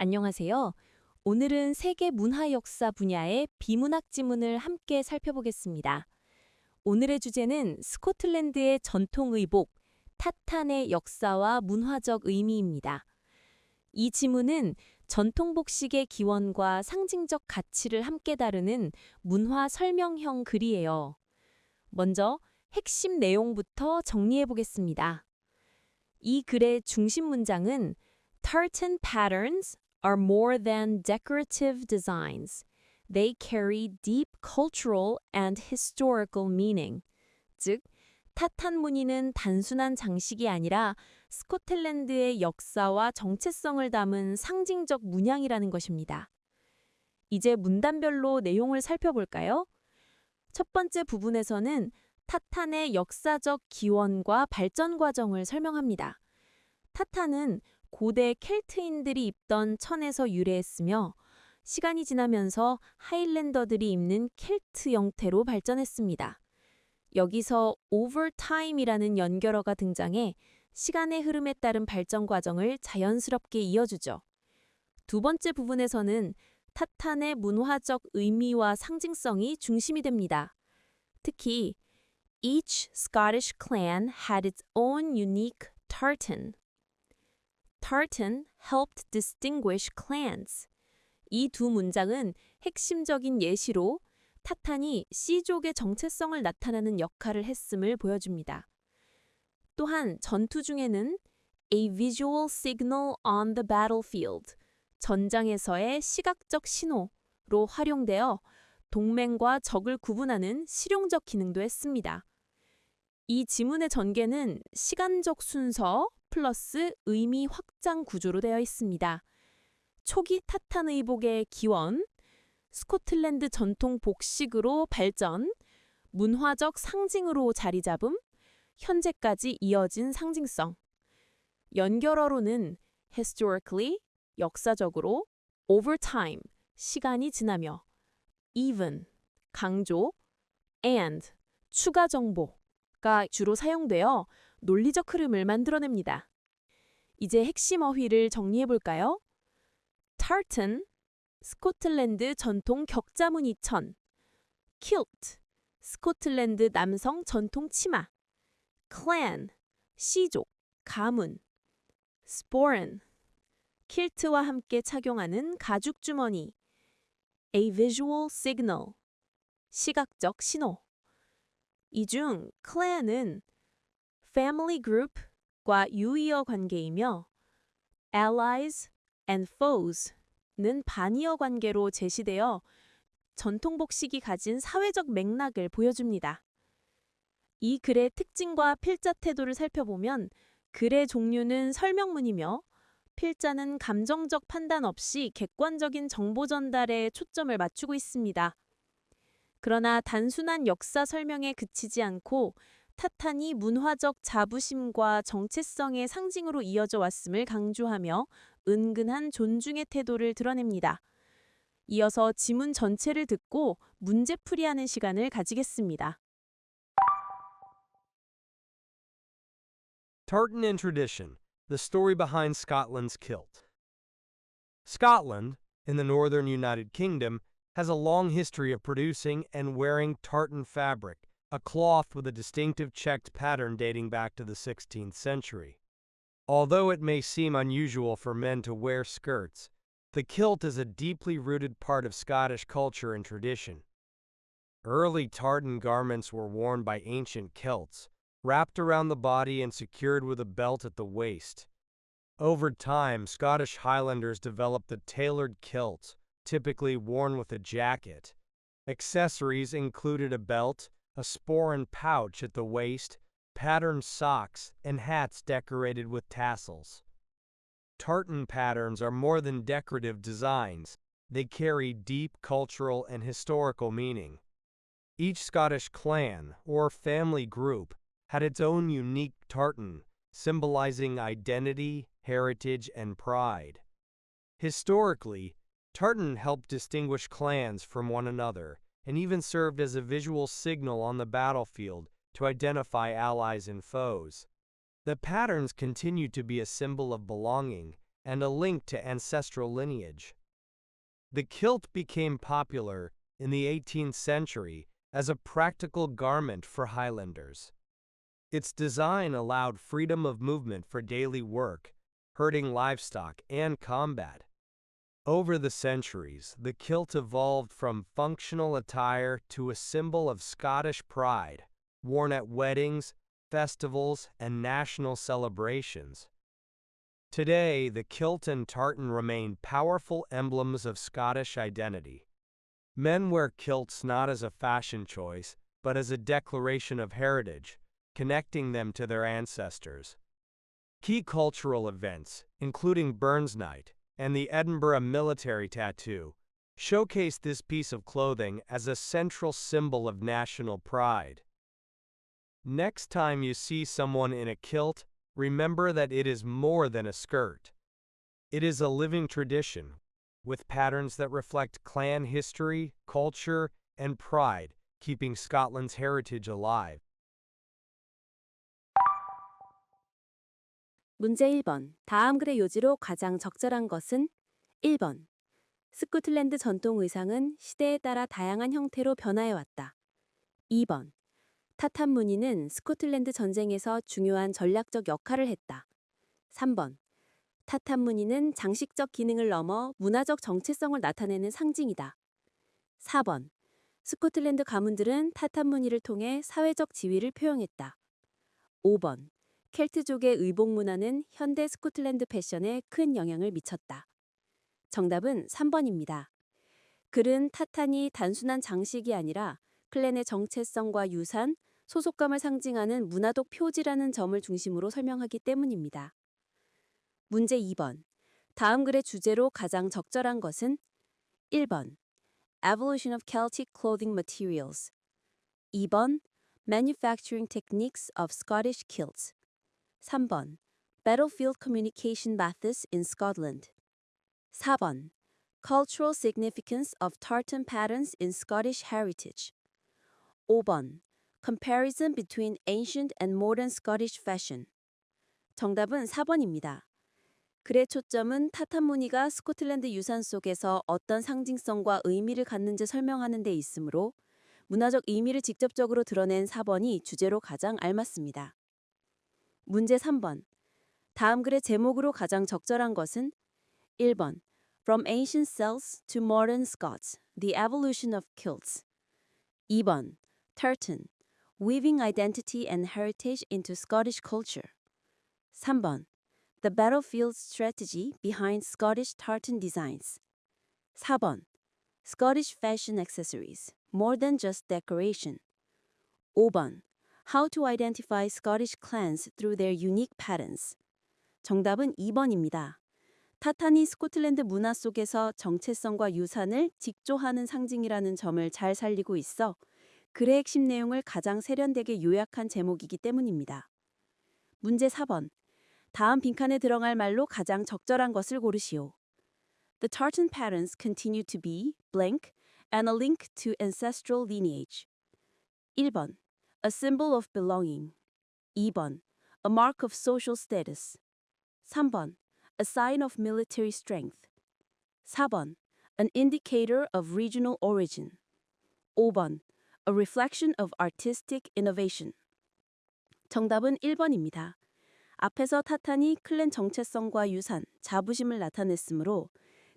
안녕하세요. 오늘은 세계 문화 역사 분야의 비문학 지문을 함께 살펴보겠습니다. 오늘의 주제는 스코틀랜드의 전통 의복, 타탄의 역사와 문화적 의미입니다. 이 지문은 전통 복식의 기원과 상징적 가치를 함께 다루는 문화 설명형 글이에요. 먼저 핵심 내용부터 정리해 보겠습니다. 이 글의 중심 문장은 Tartan patterns are more than decorative designs. They carry deep cultural and historical meaning. 즉, 타탄 무늬는 단순한 장식이 아니라 스코틀랜드의 역사와 정체성을 담은 상징적 문양이라는 것입니다. 이제 문단별로 내용을 살펴볼까요? 첫 번째 부분에서는 타탄의 역사적 기원과 발전 과정을 설명합니다. 타탄은 고대 켈트인들이 입던 천에서 유래했으며 시간이 지나면서 하일랜더들이 입는 켈트 형태로 발전했습니다. 여기서 over time이라는 연결어가 등장해 시간의 흐름에 따른 발전 과정을 자연스럽게 이어주죠. 두 번째 부분에서는 타탄의 문화적 의미와 상징성이 중심이 됩니다. 특히 Each Scottish clan had its own unique tartan. Tartan helped distinguish clans. 이 두 문장은 핵심적인 예시로 타탄이 C족의 정체성을 나타내는 역할을 했음을 보여줍니다. 또한 전투 중에는 a visual signal on the battlefield, 전장에서의 시각적 신호로 활용되어 동맹과 적을 구분하는 실용적 기능도 했습니다. 이 지문의 전개는 시간적 순서 플러스 의미 확장 구조로 되어 있습니다. 초기 타탄 의복의 기원, 스코틀랜드 전통 복식으로 발전, 문화적 상징으로 자리 잡음, 현재까지 이어진 상징성. 연결어로는 historically, 역사적으로, over time, 시간이 지나며, even, 강조, and, 추가 정보가 주로 사용되어 논리적 흐름을 만들어냅니다. 이제 핵심 어휘를 정리해볼까요? tartan, 스코틀랜드 전통 격자무늬 천, kilt, 스코틀랜드 남성 전통 치마, clan, C족, 가문, sporran, 킬트와 함께 착용하는 가죽 주머니, a visual signal, 시각적 신호. 이 중 clan은 family group과 유의어 관계이며 allies and foes는 반의어 관계로 제시되어 전통 복식이 가진 사회적 맥락을 보여줍니다. 이 글의 특징과 필자 태도를 살펴보면 글의 종류는 설명문이며 필자는 감정적 판단 없이 객관적인 정보 전달에 초점을 맞추고 있습니다. 그러나 단순한 역사 설명에 그치지 않고 타탄이 문화적 자부심과 정체성의 상징으로 이어져 왔음을 강조하며 은근한 존중의 태도를 드러냅니다. 이어서 지문 전체를 듣고 문제풀이하는 시간을 가지겠습니다. Tartan and Tradition, the story behind Scotland's kilt. Scotland, in the northern United Kingdom, has a long history of producing and wearing tartan fabric, a cloth with a distinctive checked pattern dating back to the 16th century. Although it may seem unusual for men to wear skirts, the kilt is a deeply rooted part of Scottish culture and tradition. Early tartan garments were worn by ancient Celts, wrapped around the body and secured with a belt at the waist. Over time, Scottish Highlanders developed the tailored kilt, typically worn with a jacket. Accessories included a belt, a sporran pouch at the waist, patterned socks, and hats decorated with tassels. Tartan patterns are more than decorative designs. They carry deep cultural and historical meaning. Each Scottish clan, or family group, had its own unique tartan, symbolizing identity, heritage, and pride. Historically, tartan helped distinguish clans from one another, and even served as a visual signal on the battlefield to identify allies and foes. The patterns continue to be a symbol of belonging and a link to ancestral lineage. The kilt became popular in the 18th century as a practical garment for Highlanders. Its design allowed freedom of movement for daily work, herding livestock, and combat. Over the centuries, the kilt evolved from functional attire to a symbol of Scottish pride, worn at weddings, festivals, and national celebrations. Today, the kilt and tartan remain powerful emblems of Scottish identity. Men wear kilts not as a fashion choice, but as a declaration of heritage, connecting them to their ancestors. Key cultural events, including Burns Night and the Edinburgh Military Tattoo, showcase this piece of clothing as a central symbol of national pride. Next time you see someone in a kilt, remember that it is more than a skirt. It is a living tradition, with patterns that reflect clan history, culture, and pride, keeping Scotland's heritage alive. 문제 1번. 다음 글의 요지로 가장 적절한 것은 1번. 스코틀랜드 전통 의상은 시대에 따라 다양한 형태로 변화해왔다. 2번. 타탄 무늬는 스코틀랜드 전쟁에서 중요한 전략적 역할을 했다. 3번. 타탄 무늬는 장식적 기능을 넘어 문화적 정체성을 나타내는 상징이다. 4번. 스코틀랜드 가문들은 타탄 무늬를 통해 사회적 지위를 표현했다. 5번. 켈트족의 의복 문화는 현대 스코틀랜드 패션에 큰 영향을 미쳤다. 정답은 3번입니다. 글은 타탄이 단순한 장식이 아니라 클랜의 정체성과 유산, 소속감을 상징하는 문화적 표지라는 점을 중심으로 설명하기 때문입니다. 문제 2번. 다음 글의 주제로 가장 적절한 것은 1번. Evolution of Celtic Clothing Materials. 2번. Manufacturing Techniques of Scottish Kilts. 3번. Battlefield Communication Methods in Scotland. 4번. Cultural Significance of Tartan Patterns in Scottish Heritage. 5번. Comparison between Ancient and Modern Scottish Fashion. 정답은 4번입니다. 글의 초점은 타탄 무늬가 스코틀랜드 유산 속에서 어떤 상징성과 의미를 갖는지 설명하는 데 있으므로 문화적 의미를 직접적으로 드러낸 4번이 주제로 가장 알맞습니다. 문제 3번. 다음 글의 제목으로 가장 적절한 것은 1번. From Ancient Celts to Modern Scots, The Evolution of Kilts. 2번. Tartan, Weaving Identity and Heritage into Scottish Culture. 3번. The Battlefield Strategy Behind Scottish Tartan Designs. 4번. Scottish Fashion Accessories, More Than Just Decoration. 5번. How to Identify Scottish Clans Through Their Unique Patterns. 정답은 2번입니다. 타탄이 스코틀랜드 문화 속에서 정체성과 유산을 직조하는 상징이라는 점을 잘 살리고 있어 글의 핵심 내용을 가장 세련되게 요약한 제목이기 때문입니다. 문제 4번. 다음 빈칸에 들어갈 말로 가장 적절한 것을 고르시오. The tartan patterns continue to be blank and a link to ancestral lineage. 1번. A symbol of belonging. 2번. A mark of social status. 3번. A sign of military strength. 4번. An indicator of regional origin. 5번. A reflection of artistic innovation. 정답은 1번입니다. 앞에서 타탄이 클랜 정체성과 유산, 자부심을 나타냈으므로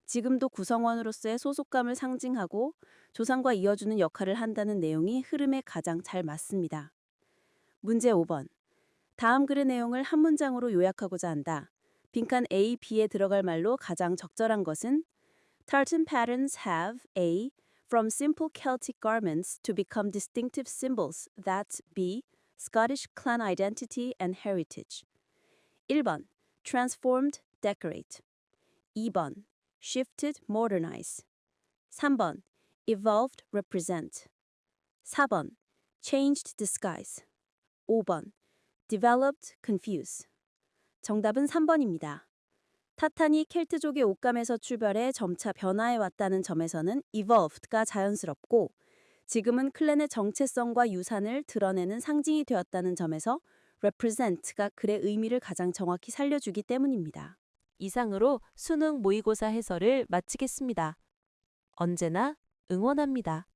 지금도 구성원으로서의 소속감을 상징하고 조상과 이어주는 역할을 한다는 내용이 흐름에 가장 잘 맞습니다. 문제 5번. 다음 글의 내용을 한 문장으로 요약하고자 한다. 빈칸 A, B에 들어갈 말로 가장 적절한 것은 Tartan patterns have A. From simple Celtic garments to become distinctive symbols that B. Scottish clan identity and heritage. 1번. Transformed, decorate. 2번. Shifted, modernize. 3번. Evolved, represent. 4번. Changed, disguise. 5번. Developed, confuse. 정답은 3번입니다. 타탄이 켈트족의 옷감에서 출발해 점차 변화해왔다는 점에서는 evolved가 자연스럽고 지금은 클랜의 정체성과 유산을 드러내는 상징이 되었다는 점에서 represent가 글의 의미를 가장 정확히 살려주기 때문입니다. 이상으로 수능 모의고사 해설을 마치겠습니다. 언제나 응원합니다.